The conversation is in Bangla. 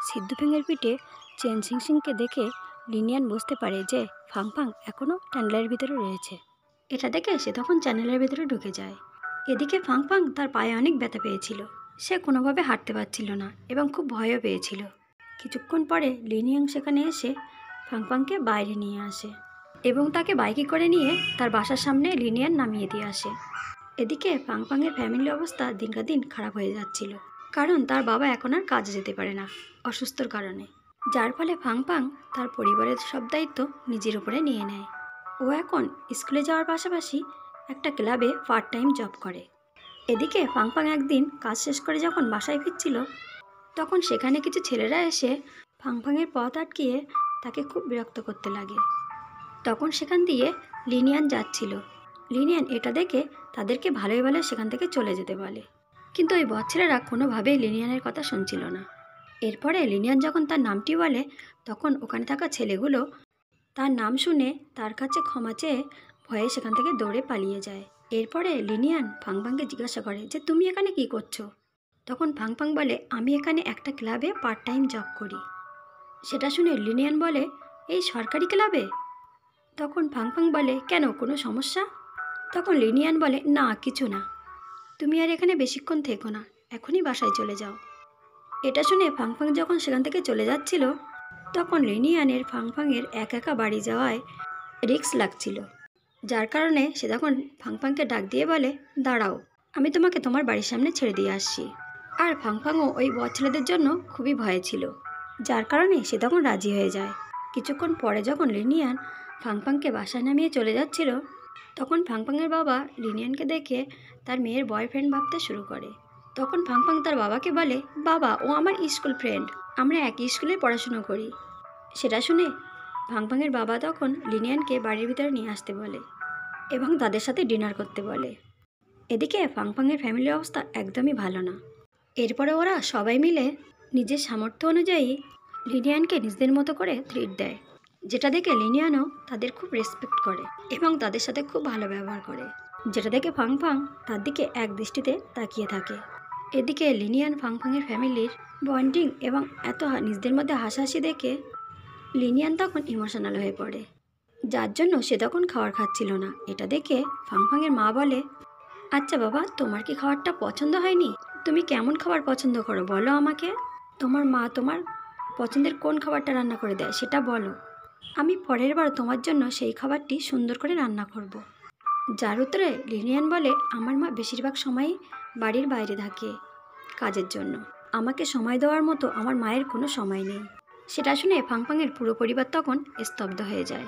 সিদ্ধুফেংয়ের পিঠে চেন সিংকে দেখে লিনিয়ান বুঝতে পারে যে ফাংফাং এখনও টানেলের ভিতরে রয়েছে। এটা দেখে সে তখন চ্যানেলের ভিতরে ঢুকে যায়। এদিকে ফাংফাং তার পায়ে অনেক ব্যথা পেয়েছিল, সে কোনোভাবে হাঁটতে পারছিল না এবং খুব ভয়ও পেয়েছিল। কিছুক্ষণ পরে লিনিয়াং সেখানে এসে ফাংফাংকে বাইরে নিয়ে আসে এবং তাকে বাইকে করে নিয়ে তার বাসার সামনে লিনিয়ান নামিয়ে দিয়ে আসে। এদিকে ফাংফাংয়ের ফ্যামিলির অবস্থা দিন খারাপ হয়ে যাচ্ছিল, কারণ তার বাবা এখন আর কাজে যেতে পারে না অসুস্থর কারণে, যার ফলে ফাংফাং তার পরিবারের সব দায়িত্ব নিজের উপরে নিয়ে নেয়। ও এখন স্কুলে যাওয়ার পাশাপাশি একটা ক্লাবে পার্ট টাইম জব করে। এদিকে ফাংফাং একদিন কাজ শেষ করে যখন বাসায় ফিরছিল, তখন সেখানে কিছু ছেলেরা এসে ফাংফাংয়ের পথ আটকিয়ে তাকে খুব বিরক্ত করতে লাগে। তখন সেখান দিয়ে লিনিয়ান যাচ্ছিল। লিনিয়ান এটা দেখে তাদেরকে ভালোই ভালো সেখান থেকে চলে যেতে বলে, কিন্তু ওই ছেলেরা কোনোভাবেই লিনিয়ানের কথা শুনছিল না। এরপরে লিনিয়ান যখন তার নামটি বলে, তখন ওখানে থাকা ছেলেগুলো তার নাম শুনে তার কাছে ক্ষমা চেয়ে ভয়ে সেখান থেকে দৌড়ে পালিয়ে যায়। এরপরে লিনিয়ান ফাংফাংকে জিজ্ঞাসা করে যে তুমি এখানে কি করছো? তখন ফাংফাং বলে, আমি এখানে একটা ক্লাবে পার্ট টাইম জব করি। সেটা শুনে লিনিয়ান বলে, এই সরকারি ক্লাবে? তখন ফাংফাং বলে, কেন, কোনো সমস্যা? তখন লিনিয়ান বলে, না কিছু না, তুমি আর এখানে বেশিক্ষণ থেকো না, এখনই বাসায় চলে যাও। এটা শুনে ফাংফাং যখন সেখান থেকে চলে যাচ্ছিল, তখন লিনিয়ানের ফাংফাংয়ের একা বাড়ি যাওয়ায় রিস্ক লাগছিল, যার কারণে সে তখন ফাংফাংকে ডাক দিয়ে বলে, দাঁড়াও, আমি তোমাকে তোমার বাড়ির সামনে ছেড়ে দিয়ে আসছি। আর ফাংফাংও ওই ছেলেদের জন্য খুবই ভয়ে ছিল, যার কারণে সে তখন রাজি হয়ে যায়। কিছুক্ষণ পরে যখন লিনিয়ান ফাংফাংকে বাসায় নামিয়ে চলে যাচ্ছিল, তখন ফাংফাংয়ের বাবা লিনিয়ানকে দেখে তার মেয়ের বয়ফ্রেন্ড ভাবতে শুরু করে। তখন ফাংফাং তার বাবাকে বলে, বাবা, ও আমার স্কুল ফ্রেন্ড, আমরা একই স্কুলে পড়াশুনো করি। সেটা শুনে ফাংফাংয়ের বাবা তখন লিনিয়ানকে বাড়ির ভিতরে নিয়ে আসতে বলে এবং তাদের সাথে ডিনার করতে বলে। এদিকে ফাংফাংয়ের ফ্যামিলির অবস্থা একদমই ভালো না। এরপরে ওরা সবাই মিলে নিজের সামর্থ্য অনুযায়ী লিনিয়ানকে নিজেদের মতো করে ট্রিট দেয়, যেটা দেখে লিনিয়ানও তাদের খুব রেসপেক্ট করে এবং তাদের সাথে খুব ভালো ব্যবহার করে, যেটা দেখে ফাংফাং তার দিকে এক দৃষ্টিতে তাকিয়ে থাকে। এদিকে লিনিয়ান ফাংফাংয়ের ফ্যামিলির বন্ডিং এবং এত নিজেদের মধ্যে হাসাহাসি দেখে লিনিয়ান তখন ইমোশনাল হয়ে পড়ে, যার জন্য সে তখন খাবার খাচ্ছিল না। এটা দেখে ফাংফাংয়ের মা বলে, আচ্ছা বাবা, তোমার কি খাবারটা পছন্দ হয়নি? তুমি কেমন খাবার পছন্দ করো বলো আমাকে। তোমার মা তোমার পছন্দের কোন খাবারটা রান্না করে দেয় সেটা বলো, আমি পরের বার তোমার জন্য সেই খাবারটি সুন্দর করে রান্না করব। যার উত্তরে লিনিয়ান বলে, আমার মা বেশিরভাগ সময়ই বাড়ির বাইরে থাকে কাজের জন্য, আমাকে সময় দেওয়ার মতো আমার মায়ের কোনো সময় নেই। সেটা শুনে ফাংফাংয়ের পুরো পরিবার তখন স্তব্ধ হয়ে যায়।